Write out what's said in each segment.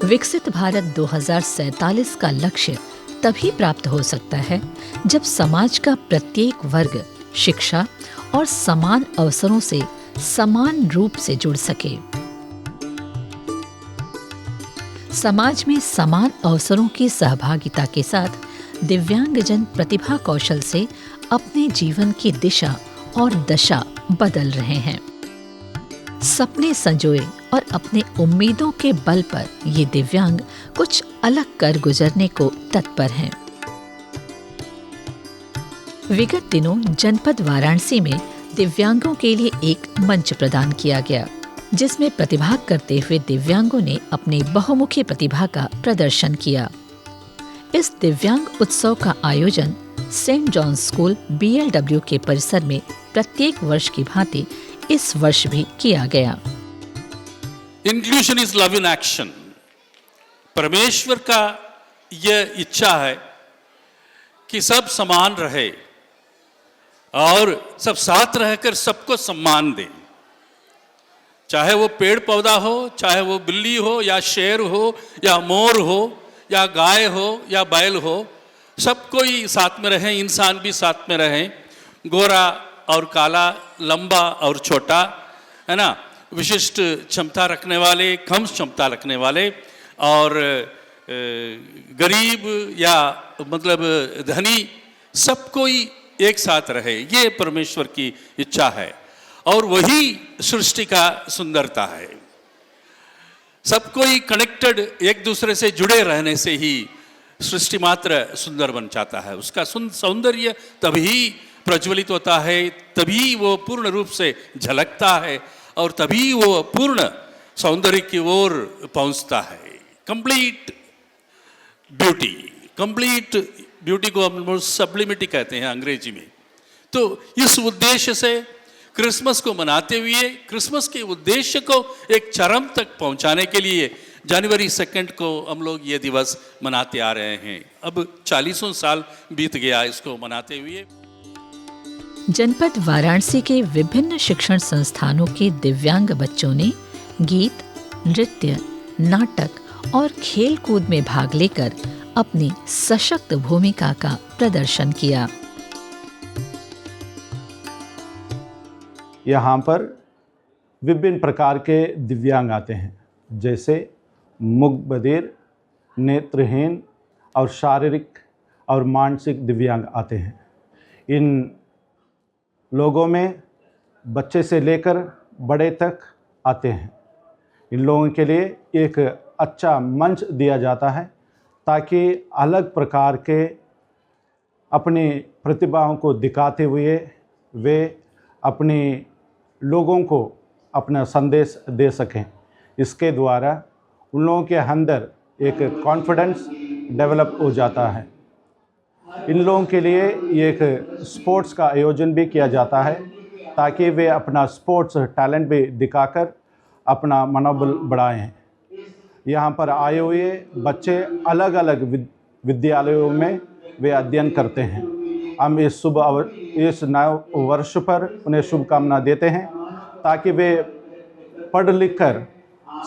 विकसित भारत 2047 का लक्ष्य तभी प्राप्त हो सकता है जब समाज का प्रत्येक वर्ग शिक्षा और समान अवसरों से समान रूप से जुड़ सके। समाज में समान अवसरों की सहभागिता के साथ दिव्यांगजन प्रतिभा कौशल से अपने जीवन की दिशा और दशा बदल रहे हैं। सपने संजोए और अपने उम्मीदों के बल पर ये दिव्यांग कुछ अलग कर गुजरने को तत्पर हैं। विगत दिनों जनपद वाराणसी में दिव्यांगों के लिए एक मंच प्रदान किया गया, जिसमें प्रतिभाग करते हुए दिव्यांगों ने अपनी बहुमुखी प्रतिभा का प्रदर्शन किया। इस दिव्यांग उत्सव का आयोजन सेंट जॉन स्कूल BLW के परिसर में प्रत्येक वर्ष की भांति इस वर्ष भी किया गया। Inclusion is love in action. परमेश्वर का यह इच्छा है कि सब समान रहे और सब साथ रहकर सबको सम्मान दें, चाहे वो पेड़ पौधा हो, चाहे वो बिल्ली हो या शेर हो या मोर हो या गाय हो या बैल हो, सब कोई साथ में रहें, इंसान भी साथ में रहें, गोरा और काला, लंबा और छोटा, है ना, विशिष्ट क्षमता रखने वाले, कम क्षमता रखने वाले, और गरीब या मतलब धनी, सब कोई एक साथ रहे। ये परमेश्वर की इच्छा है और वही सृष्टि का सुंदरता है। सब कोई कनेक्टेड, एक दूसरे से जुड़े रहने से ही सृष्टि मात्र सुंदर बन जाता है। उसका सौंदर्य तभी प्रज्वलित होता है, तभी वो पूर्ण रूप से झलकता है और तभी वो पूर्ण सौंदर्य की ओर पहुंचता है। कंप्लीट ब्यूटी को हम सब्लिमिटी कहते हैं अंग्रेजी में। तो इस उद्देश्य से क्रिसमस को मनाते हुए, क्रिसमस के उद्देश्य को एक चरम तक पहुंचाने के लिए जनवरी 2 को हम लोग ये दिवस मनाते आ रहे हैं। अब 40 साल बीत गया इसको मनाते हुए। जनपद वाराणसी के विभिन्न शिक्षण संस्थानों के दिव्यांग बच्चों ने गीत, नृत्य, नाटक और खेल कूद में भाग लेकर अपनी सशक्त भूमिका का प्रदर्शन किया। यहाँ पर विभिन्न प्रकार के दिव्यांग आते हैं, जैसे मूक बधिर, नेत्रहीन और शारीरिक और मानसिक दिव्यांग आते हैं। इन लोगों में बच्चे से लेकर बड़े तक आते हैं। इन लोगों के लिए एक अच्छा मंच दिया जाता है ताकि अलग प्रकार के अपनी प्रतिभाओं को दिखाते हुए वे अपने लोगों को अपना संदेश दे सकें। इसके द्वारा उन लोगों के अंदर एक कॉन्फिडेंस डेवलप हो जाता है। इन लोगों के लिए एक स्पोर्ट्स का आयोजन भी किया जाता है ताकि वे अपना स्पोर्ट्स टैलेंट भी दिखाकर अपना मनोबल बढ़ाएं। यहाँ पर आए हुए बच्चे अलग अलग विद्यालयों में वे अध्ययन करते हैं। हम इस नए वर्ष पर उन्हें शुभकामना देते हैं ताकि वे पढ़ लिख कर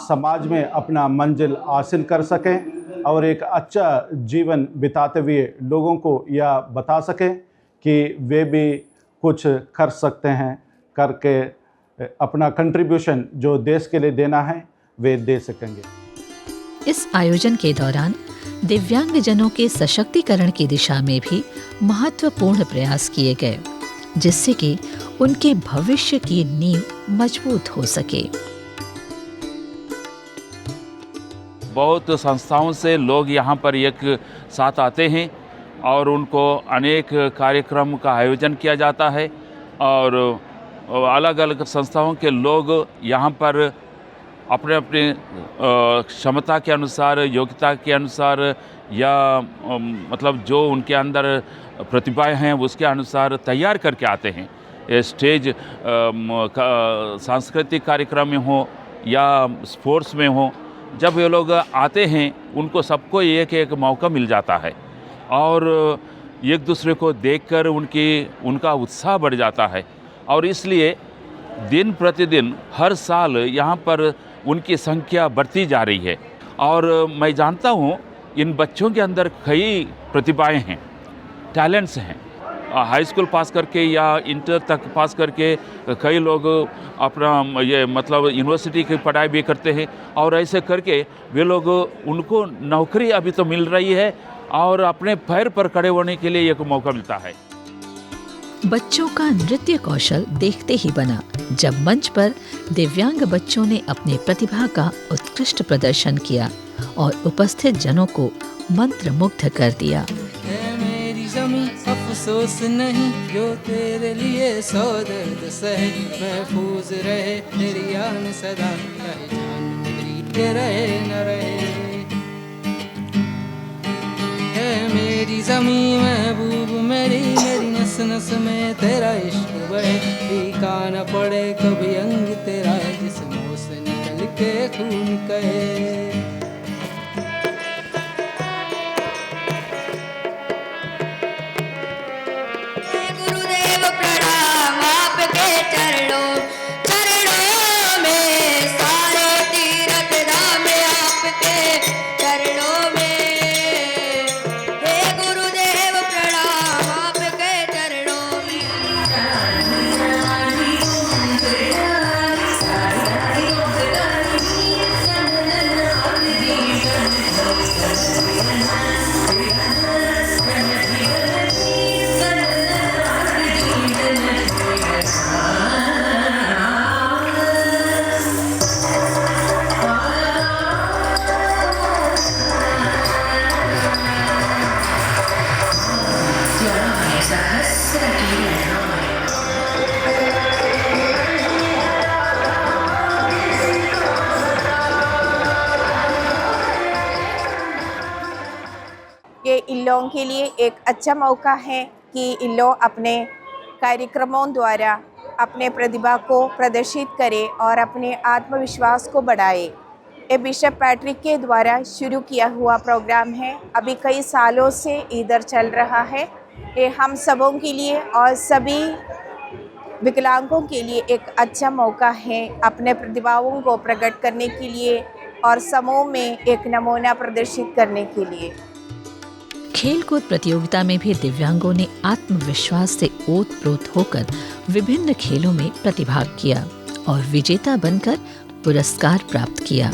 समाज में अपना मंजिल हासिल कर सकें और एक अच्छा जीवन बिताते हुए लोगों को यह बता सकें कि वे भी कुछ कर सकते हैं, करके अपना कंट्रीब्यूशन जो देश के लिए देना है वे दे सकेंगे। इस आयोजन के दौरान दिव्यांगजनों के सशक्तिकरण की दिशा में भी महत्वपूर्ण प्रयास किए गए, जिससे कि उनके भविष्य की नींव मजबूत हो सके। बहुत संस्थाओं से लोग यहाँ पर एक साथ आते हैं और उनको अनेक कार्यक्रम का आयोजन किया जाता है और अलग अलग संस्थाओं के लोग यहाँ पर अपने अपने क्षमता के अनुसार, योग्यता के अनुसार या मतलब जो उनके अंदर प्रतिभाएं हैं उसके अनुसार तैयार करके आते हैं। स्टेज सांस्कृतिक कार्यक्रम में हो या स्पोर्ट्स में हो, जब ये लोग आते हैं उनको सबको एक एक मौका मिल जाता है और एक दूसरे को देखकर उनका उत्साह बढ़ जाता है और इसलिए दिन प्रतिदिन हर साल यहाँ पर उनकी संख्या बढ़ती जा रही है और मैं जानता हूँ इन बच्चों के अंदर कई प्रतिभाएं हैं, टैलेंट्स हैं। हाई स्कूल पास करके या इंटर तक पास करके कई लोग अपना ये मतलब यूनिवर्सिटी की पढ़ाई भी करते हैं, और ऐसे करके वे लोग उनको नौकरी अभी तो मिल रही है और अपने पैर पर खड़े होने के लिए एक मौका मिलता है। बच्चों का नृत्य कौशल देखते ही बना जब मंच पर दिव्यांग बच्चों ने अपने प्रतिभा का उत्कृष्ट प्रदर्शन किया और उपस्थित जनों को मंत्रमुग्ध कर दिया। मेरी ज़मीं अफसोस नहीं जो तेरे लिए सौ दर्द सहे, महफूज रहे तेरी आन सदा, चाहे जान मेरी के रहे न रहे। मेरी ज़मीं महबूब मेरी, मेरी नस नस में तेरा इश्क बहे, फीका न पड़े कभी अंग तेरा, जिस मुँह से निकल के खून कहे। गुरुदेव प्रणाम आपके चरणों में, सारे तीरथ धाम आपके चरणों में। हे गुरुदेव प्रणाम आपके चरणों में। ये इन लोगों के लिए एक अच्छा मौका है कि इन लोग अपने कार्यक्रमों द्वारा अपने प्रतिभा को प्रदर्शित करें और अपने आत्मविश्वास को बढ़ाए। ये बिशप पैट्रिक के द्वारा शुरू किया हुआ प्रोग्राम है, अभी कई सालों से इधर चल रहा है। ये हम सबों के लिए और सभी विकलांगों के लिए एक अच्छा मौका है अपने प्रतिभाओं को प्रकट करने के लिए और समूह में एक नमूना प्रदर्शित करने के लिए। खेलकूद प्रतियोगिता में भी दिव्यांगों ने आत्मविश्वास से ओत-प्रोत होकर विभिन्न खेलों में प्रतिभाग किया और विजेता बनकर पुरस्कार प्राप्त किया।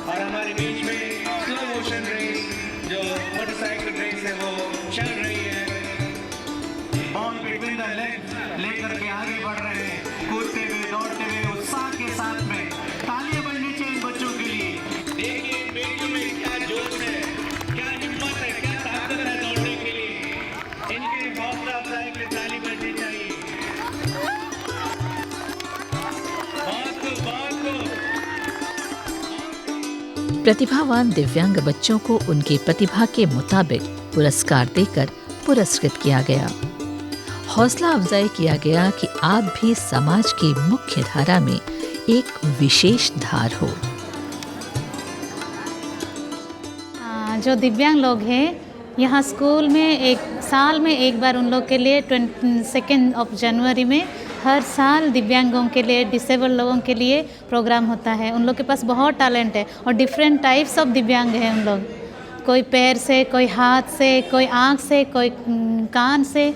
और हमारे बीच में स्लो मोशन रेस, जो मोटरसाइकिल रेस है, वो चल रही है। बॉल बिटवीन द लेग्स लेकर के आगे बढ़ रहे हैं, कूदते हुए दौड़ते हुए उत्साह के साथ में। तालियां बजनी चाहिए इन बच्चों के लिए। देखिए इन बेटियों में क्या जोश है, क्या हिम्मत है, क्या ताकत है दौड़ने के लिए। इनके हौसला अफजाई के ताली बजनी चाहिए। प्रतिभावान दिव्यांग बच्चों को उनके प्रतिभा के मुताबिक पुरस्कार देकर पुरस्कृत किया गया। हौसला अफजाई किया गया कि आप भी समाज की मुख्य धारा में एक विशेष धार हो। जो दिव्यांग लोग हैं यहाँ स्कूल में एक साल में एक बार उन लोग के लिए 22 जनवरी में हर साल दिव्यांगों के लिए, डिसेबल लोगों के लिए प्रोग्राम होता है। उन लोग के पास बहुत टैलेंट है और डिफरेंट टाइप्स ऑफ दिव्यांग हैं उन लोग। कोई पैर से, कोई हाथ से, कोई आँख से, कोई कान से,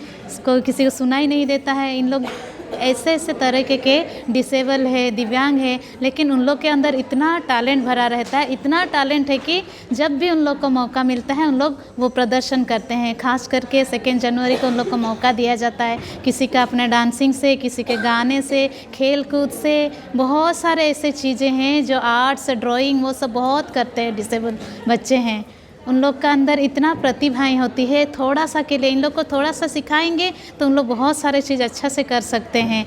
कोई किसी को सुनाई नहीं देता है। इन लोग ऐसे ऐसे तरीके के डिसेबल है, दिव्यांग है, लेकिन उन लोग के अंदर इतना टैलेंट भरा रहता है, इतना टैलेंट है कि जब भी उन लोग को मौका मिलता है उन लोग वो प्रदर्शन करते हैं। खास करके 2 जनवरी को उन लोग को मौका दिया जाता है, किसी का अपने डांसिंग से, किसी के गाने से, खेल कूद से, बहुत सारे ऐसे चीज़ें हैं जो आर्ट्स, ड्राइंग, वो सब बहुत करते हैं डिसेबल बच्चे हैं। उन लोग का अंदर इतना प्रतिभाएं होती है, थोड़ा सा के लिए इन लोग को थोड़ा सा सिखाएंगे तो उन लोग बहुत सारे चीज़ अच्छा से कर सकते हैं।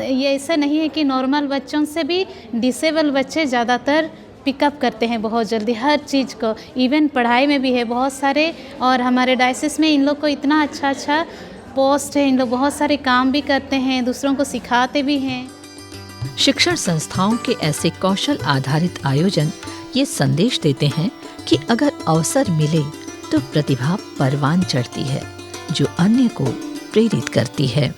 ये ऐसा नहीं है कि नॉर्मल बच्चों से भी डिसेबल बच्चे ज़्यादातर पिकअप करते हैं बहुत जल्दी हर चीज़ को। इवन पढ़ाई में भी है बहुत सारे, और हमारे डायसिस में इन लोग को इतना अच्छा पोस्ट है, इन लोग बहुत सारे काम भी करते हैं, दूसरों को सिखाते भी हैं। शिक्षण संस्थाओं के ऐसे कौशल आधारित आयोजन ये संदेश देते हैं कि अगर अवसर मिले तो प्रतिभा परवान चढ़ती है, जो अन्य को प्रेरित करती है।